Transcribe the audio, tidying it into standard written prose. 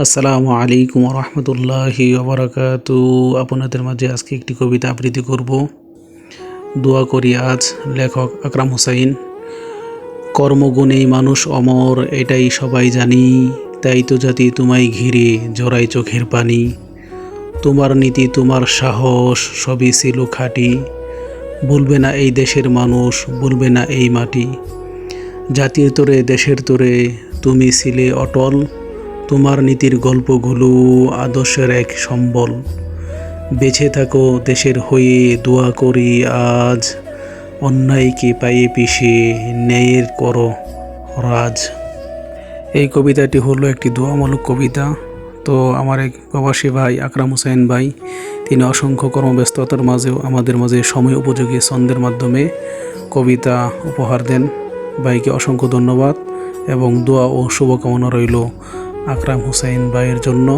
আসসালামু আলাইকুম রহমতুল্লাহি ওবরাকাতু। আপনাদের মাঝে আজকে একটি কবিতা আবৃত্তি করব। দোয়া করি আজ। লেখক আকরাম হুসাইন। কর্মগুণেই মানুষ অমর, এটাই সবাই জানি, তাই তো জাতি তোমায় ঘিরে জড়াই চোখের পানি। তোমার নীতি তোমার সাহস সবই ছিল খাঁটি, ভুলবে না এই দেশের মানুষ, ভুলবে না এই মাটি। জাতির তোরে দেশের তোরে তুমি ছিলে অটল, তোমার নীতির গল্পগুলো আদর্শের এক সম্বল। বেঁচে থাকো দেশের হয়ে, দোয়া করি আজ, অন্যায়কে পায়ে পিষে ন্যায়ের করো রাজ। এই কবিতাটি হলো একটি দোয়ামূলক কবিতা। তো আমার এক প্রবাসী ভাই আকরাম হুসাইন ভাই, তিনি অসংখ্য কর্মব্যস্ততার মাঝেও আমাদের মাঝে সময় উপযোগী ছন্দের মাধ্যমে কবিতা উপহার দেন। ভাইকে অসংখ্য ধন্যবাদ এবং দোয়া ও শুভকামনা রইল আকরাম হুসাইন ভাইয়ের জন্য।